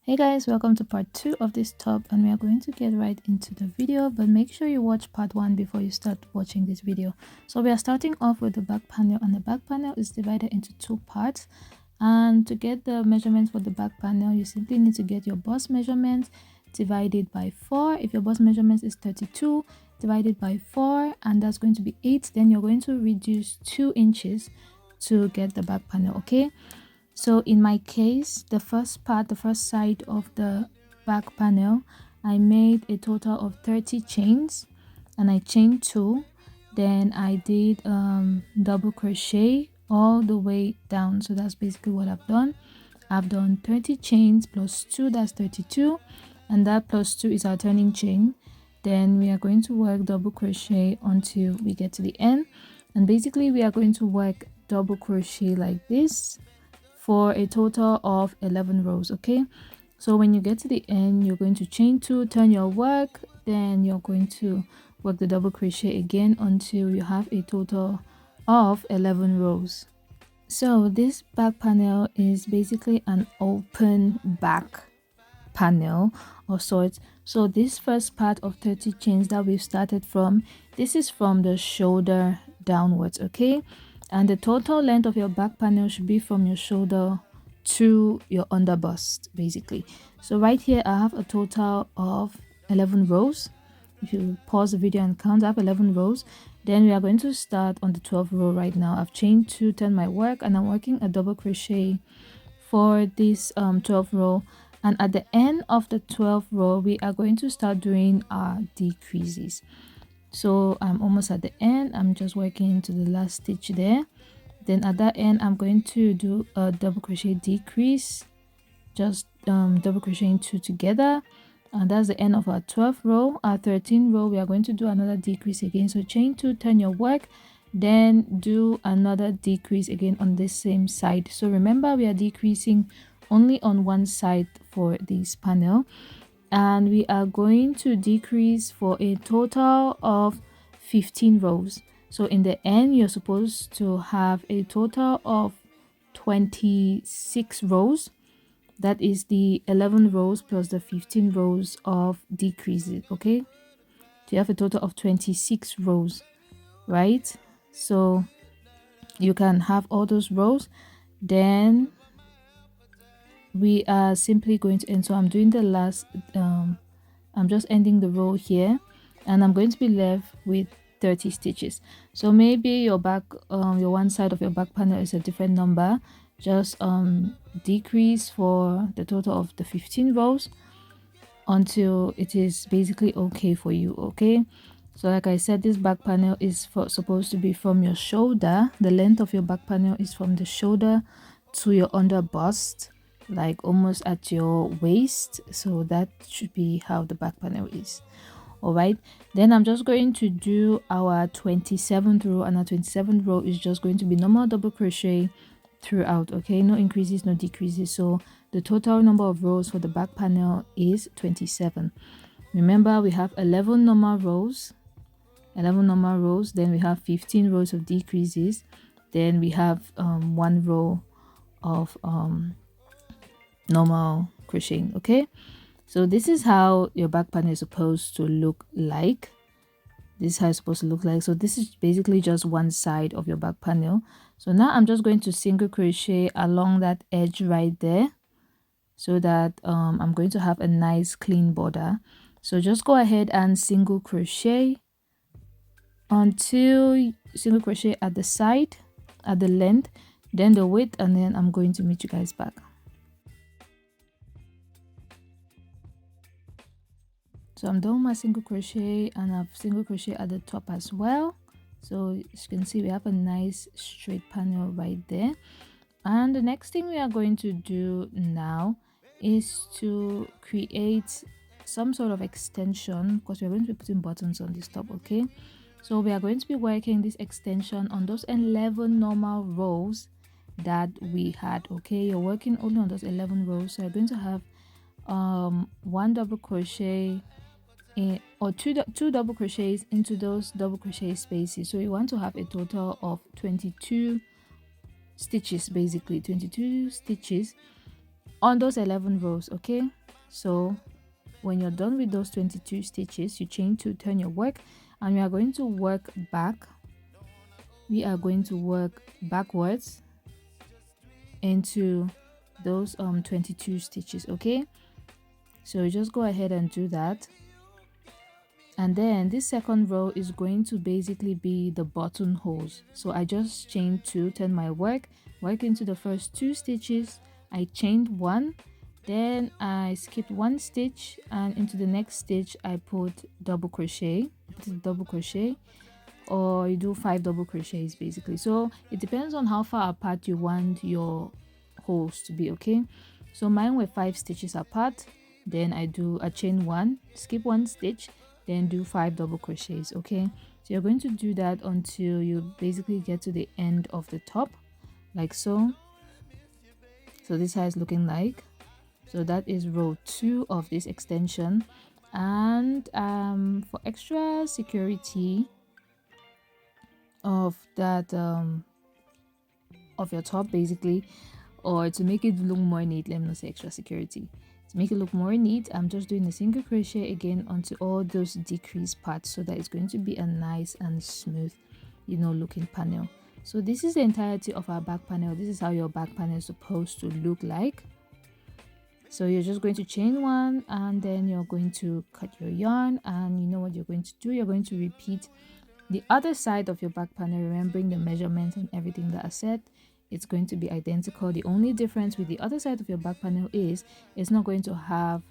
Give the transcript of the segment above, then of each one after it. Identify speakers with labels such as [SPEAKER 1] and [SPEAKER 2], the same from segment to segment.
[SPEAKER 1] Hey guys, welcome to part 2 of this top, and we are going to get right into the video, but make sure you watch part 1 before you start watching this video. So we are starting off with the back panel, and the back panel is divided into 2 parts. And to get the measurements for the back panel, you simply need to get your bust measurements divided by 4. If your bust measurements is 32 divided by 4, and that's going to be 8, then you're going to reduce 2 inches to get the back panel. Okay, so in my case, the first side of the back panel, I made a total of 30 chains, and I chained 2. Then I did double crochet all the way down. So that's basically what I've done. I've done 30 chains plus 2, that's 32, and that plus 2 is our turning chain. Then we are going to work double crochet until we get to the end, and basically we are going to work double crochet like this for a total of 11 rows. Okay, so when you get to the end, you're going to chain 2, turn your work, then you're going to work the double crochet again until you have a total of 11 rows. So this back panel is basically an open back panel of sorts. So this first part of 30 chains that we've started from, this is from the shoulder downwards. Okay, and the total length of your back panel should be from your shoulder to your under bust basically. So right here I have a total of 11 rows. If you pause the video and count, I have 11 rows. Then we are going to start on the 12th row right now. I've chained 2, turn my work, and I'm working a double crochet for this 12th row. And at the end of the 12th row, we are going to start doing our decreases. So I'm almost at the end. I'm just working into the last stitch there. Then at that end, I'm going to do a double crochet decrease, just double crocheting 2 together, and that's the end of our 12th row. Our 13th row, we are going to do another decrease again. So chain 2, turn your work, then do another decrease again on this same side. So remember, we are decreasing only on one side for this panel, and we are going to decrease for a total of 15 rows. So in the end, you're supposed to have a total of 26 rows. That is the 11 rows plus the 15 rows of decreases. Okay, so you have a total of 26 rows, right? So you can have all those rows. Then we are simply going to end. So I'm doing the last I'm just ending the row here, and I'm going to be left with 30 stitches. So maybe your back your one side of your back panel is a different number. Just decrease for the total of the 15 rows until it is basically okay for you. Okay, so like I said, this back panel is supposed to be from your shoulder. The length of your back panel is from the shoulder to your under bust, like almost at your waist. So that should be how the back panel is. All right, then I'm just going to do our 27th row, and our 27th row is just going to be normal double crochet throughout. Okay, no increases, no decreases. So the total number of rows for the back panel is 27. Remember, we have 11 normal rows, then we have 15 rows of decreases, then we have 1 row of normal crocheting. Okay, so this is how your back panel is supposed to look like. This is how it's supposed to look like. So this is basically just one side of your back panel. So now I'm just going to single crochet along that edge right there, so that I'm going to have a nice clean border. So just go ahead and single crochet until single crochet at the side, at the length, then the width, and then I'm going to meet you guys back. So I'm done with my single crochet, and I've single crochet at the top as well. So as you can see, we have a nice straight panel right there. And the next thing we are going to do now is to create some sort of extension, because we're going to be putting buttons on this top. Okay, so we are going to be working this extension on those 11 normal rows that we had. Okay, you're working only on those 11 rows, so you're going to have 1 double crochet or two double crochets into those double crochet spaces. So you want to have a total of 22 stitches, basically 22 stitches on those 11 rows. Okay, so when you're done with those 22 stitches, you chain 2, turn your work, and we are going to work back. We are going to work backwards into those 22 stitches. Okay, so you just go ahead and do that. And then this second row is going to basically be the buttonholes. So I just chained 2, turn my work into the first 2 stitches. I chained 1, then I skipped 1 stitch, and into the next stitch I put double crochet. This is double crochet, or you do 5 double crochets basically. So it depends on how far apart you want your holes to be. Okay, so mine were 5 stitches apart. Then I chain 1, skip 1 stitch, then do 5 double crochets. Okay, so you're going to do that until you basically get to the end of the top, like so. So this is how it's looking like. So that is row 2 of this extension. And for extra security of that of your top basically, or to make it look more neat, let me not say extra security, to make it look more neat, I'm just doing a single crochet again onto all those decreased parts, so that it's going to be a nice and smooth, you know, looking panel. So this is the entirety of our back panel. This is how your back panel is supposed to look like. So you're just going to chain 1, and then you're going to cut your yarn, and you know what you're going to do, you're going to repeat the other side of your back panel, remembering the measurements and everything that I said. It's going to be identical. The only difference with the other side of your back panel is it's not going to have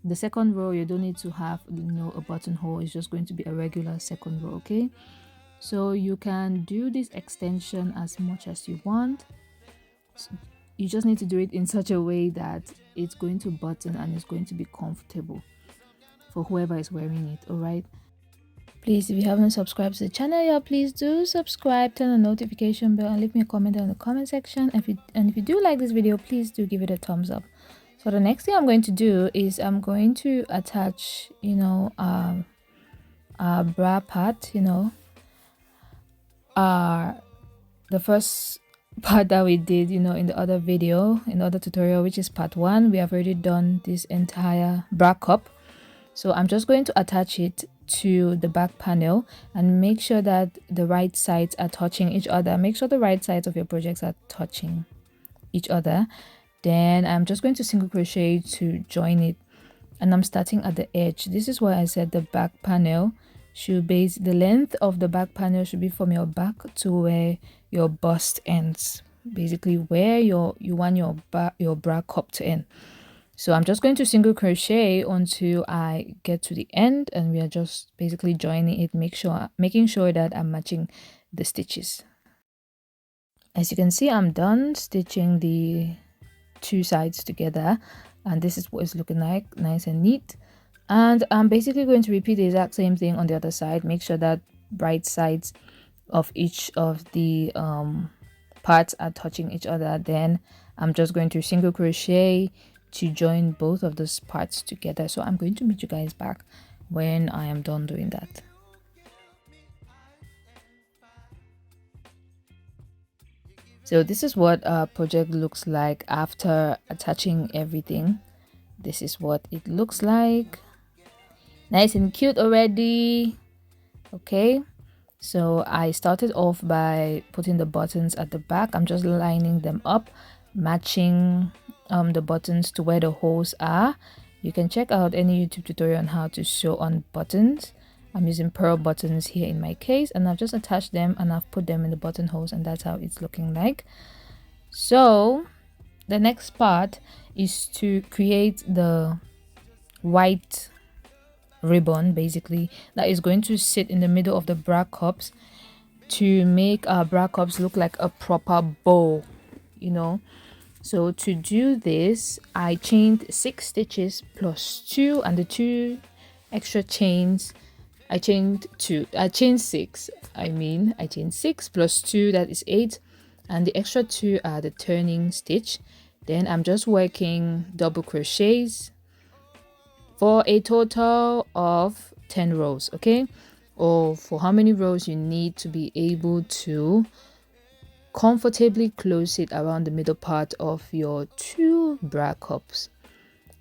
[SPEAKER 1] the second row. You don't need to have, you know, a buttonhole. It's just going to be a regular second row. Okay, so you can do this extension as much as you want. You just need to do it in such a way that it's going to button and it's going to be comfortable for whoever is wearing it. All right, please, if you haven't subscribed to the channel yet, please do subscribe, turn on the notification bell, and leave me a comment in the comment section. If you do like this video, please do give it a thumbs up. So the next thing I'm going to do is I'm going to attach, you know, our bra part, you know, the first part that we did, you know, in the other video, in the other tutorial, which is part 1. We have already done this entire bra cup. So I'm just going to attach it to the back panel and make sure that the right sides are touching each other. Make sure the right sides of your projects are touching each other. Then I'm just going to single crochet to join it, and I'm starting at the edge. This is why I said the back panel should the length of the back panel should be from your back to where your bust ends, basically where you want your bra cup to end. So I'm just going to single crochet until I get to the end, and we are just basically joining it, making sure that I'm matching the stitches. As you can see, I'm done stitching the 2 sides together, and this is what it's looking like, nice and neat. And I'm basically going to repeat the exact same thing on the other side. Make sure that right sides of each of the parts are touching each other. Then I'm just going to single crochet to join both of those parts together. So I'm going to meet you guys back when I am done doing that. So this is what our project looks like after attaching everything. This is what it looks like, nice and cute already. Okay, so I started off by putting the buttons at the back. I'm just lining them up, matching the buttons to where the holes are. You can check out any YouTube tutorial on how to sew on buttons. I'm using pearl buttons here in my case, and I've just attached them and I've put them in the buttonholes, and that's how it's looking like. So the next part is to create the white ribbon, basically, that is going to sit in the middle of the bra cups to make our bra cups look like a proper bow, you know. So to do this, I chained 6 stitches plus 2, and the 2 extra chains I chained 6 I chained 6 plus 2, that is 8, and the extra 2 are the turning stitch. Then I'm just working double crochets for a total of 10 rows. Okay, or for how many rows you need to be able to comfortably close it around the middle part of your 2 bra cups,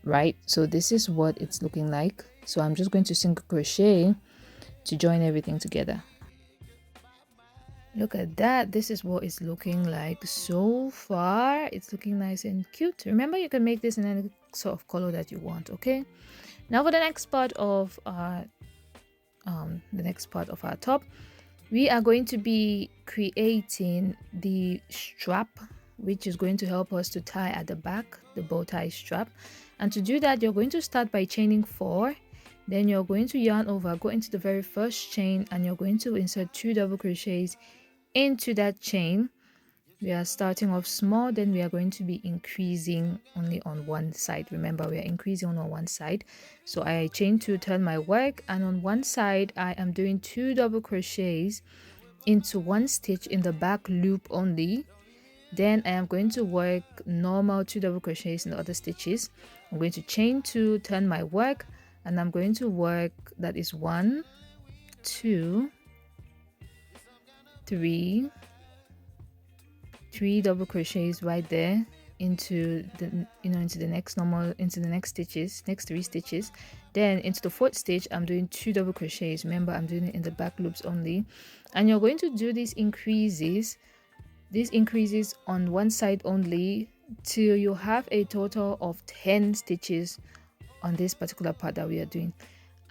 [SPEAKER 1] right? So this is what it's looking like. So I'm just going to single crochet to join everything together. Look at that. This is what it's looking like so far. It's looking nice and cute. Remember, you can make this in any sort of color that you want. Okay, now for the next part of our top, we are going to be creating the strap, which is going to help us to tie at the back, the bow tie strap. And to do that, you're going to start by chaining 4. Then you're going to yarn over, go into the very first chain, and you're going to insert 2 double crochets into that chain. We are starting off small, then we are going to be increasing only on one side. Remember, we are increasing on one side. So I chain 2, turn my work, and on one side I am doing 2 double crochets into 1 stitch in the back loop only. Then I am going to work normal 2 double crochets in the other stitches. I'm going to chain 2, turn my work, and I'm going to work, that is 1, 2, 3 double crochets right there into the into the next stitches, next 3 stitches. Then into the 4th stitch I'm doing 2 double crochets. Remember, I'm doing it in the back loops only, and you're going to do these increases on one side only till you have a total of 10 stitches on this particular part that we are doing.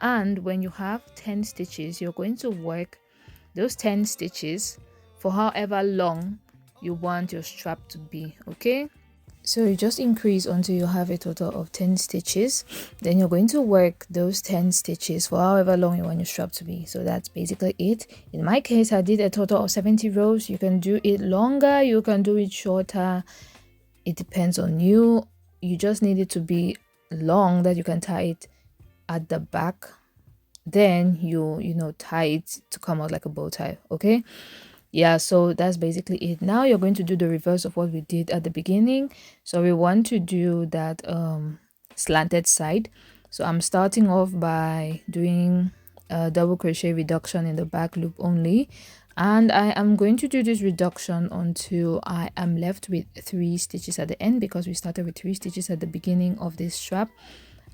[SPEAKER 1] And when you have 10 stitches, you're going to work those 10 stitches for however long you want your strap to be. Okay, so you just increase until you have a total of 10 stitches. Then you're going to work those 10 stitches for however long you want your strap to be. So that's basically it. In my case, I did a total of 70 rows. You can do it longer, you can do it shorter, it depends on you. You just need it to be long that you can tie it at the back. Then you tie it to come out like a bow tie. Okay, yeah, so that's basically it. Now you're going to do the reverse of what we did at the beginning. So we want to do that slanted side. So I'm starting off by doing a double crochet reduction in the back loop only, and I am going to do this reduction until I am left with 3 stitches at the end, because we started with 3 stitches at the beginning of this strap.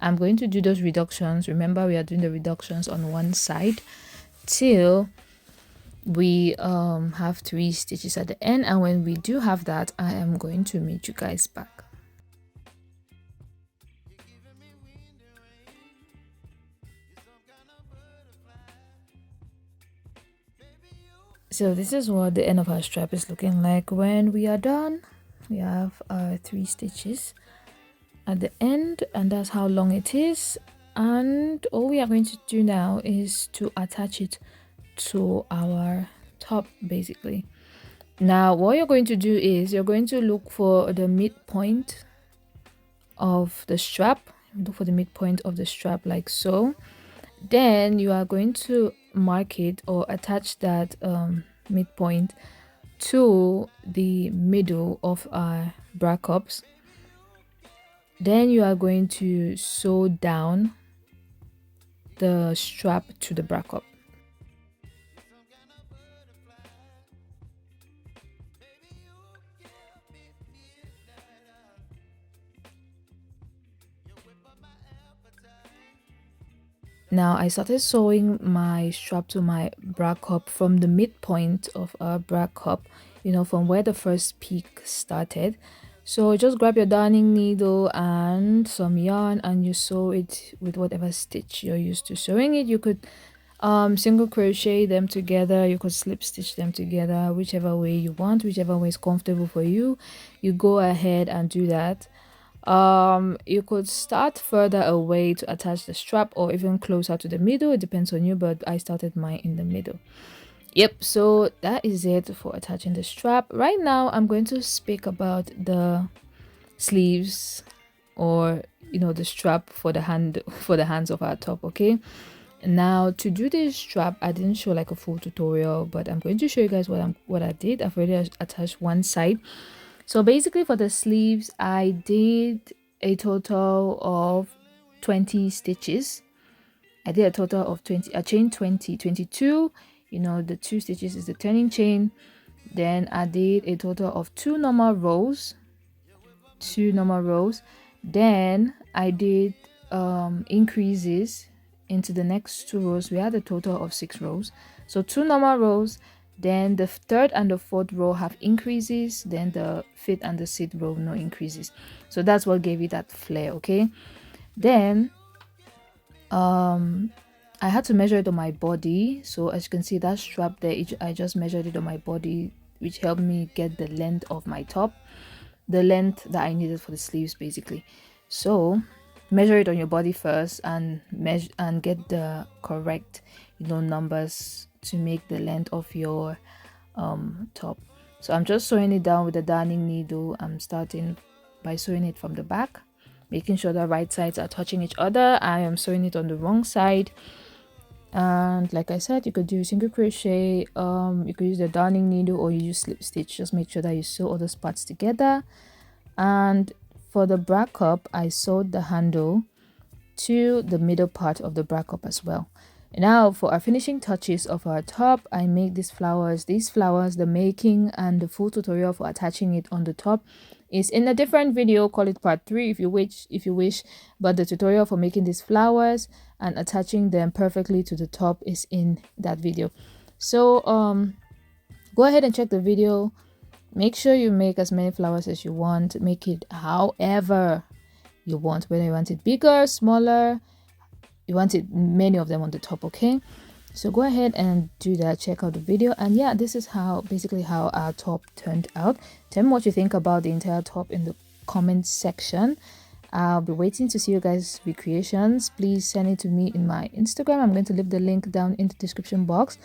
[SPEAKER 1] I'm going to do those reductions. Remember, we are doing the reductions on one side till we have 3 stitches at the end, and when we do have that, I am going to meet you guys back. So this is what the end of our strap is looking like when we are done. We have our 3 stitches at the end, and that's how long it is. And all we are going to do now is to attach it to our top, basically. Now what you're going to do is you're going to look for the midpoint of the strap. Look for the midpoint of the strap like so. Then you are going to mark it or attach that midpoint to the middle of our bra cups. Then you are going to sew down the strap to the bra cup. Now I started sewing my strap to my bra cup from the midpoint of our bra cup, from where the first peak started. So just grab your darning needle and some yarn, and you sew it with whatever stitch you're used to sewing it. You could single crochet them together, you could slip stitch them together, whichever way you want, whichever way is comfortable for you. You go ahead and do that. You could start further away to attach the strap, or even closer to the middle. It depends on you, but I started mine in the middle. Yep, so that is it for attaching the strap. Right now I'm going to speak about the sleeves, or the strap for the hands of our top. Okay, now to do this strap, I didn't show like a full tutorial, but I'm going to show you guys what I did. I've already attached one side. So basically for the sleeves, I did a total of 20 stitches. I did a total of 20. I chained 22. The 2 stitches is the turning chain. Then I did a total of 2 normal rows. Then I did increases into the next 2 rows. We had a total of 6 rows. So 2 normal rows, then the third and the fourth row have increases, then the fifth and the sixth row no increases. So that's what gave it that flare. Okay, then I had to measure it on my body. So as you can see, that strap there, I just measured it on my body, which helped me get the length of my top, the length that I needed for the sleeves basically. So measure it on your body first and measure and get the correct numbers to make the length of your top. So I'm just sewing it down with the darning needle. I'm starting by sewing it from the back, making sure the right sides are touching each other. I am sewing it on the wrong side, and like I said, you could do single crochet, you could use the darning needle, or you use slip stitch. Just make sure that you sew all those parts together. And for the bra cup, I sewed the handle to the middle part of the bra cup as well. Now for our finishing touches of our top, I made these flowers. The making and the full tutorial for attaching it on the top is in a different video. Call it part 3 if you wish, but the tutorial for making these flowers and attaching them perfectly to the top is in that video. So go ahead and check the video. Make sure you make as many flowers as you want. Make it however you want, whether you want it bigger, smaller, you want it many of them on the top. Okay, so go ahead and do that. Check out the video, and yeah, this is basically how our top turned out. Tell me what you think about the entire top in the comment section. I'll be waiting to see you guys' recreations. Please send it to me in my Instagram. I'm going to leave the link down in the description box.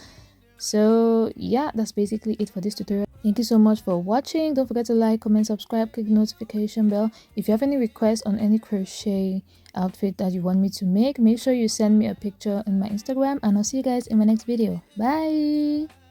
[SPEAKER 1] So yeah, that's basically it for this tutorial. Thank you so much for watching. Don't forget to like, comment, subscribe, click the notification bell. If you have any requests on any crochet outfit that you want me to make sure you send me a picture in my Instagram, and I'll see you guys in my next video. Bye.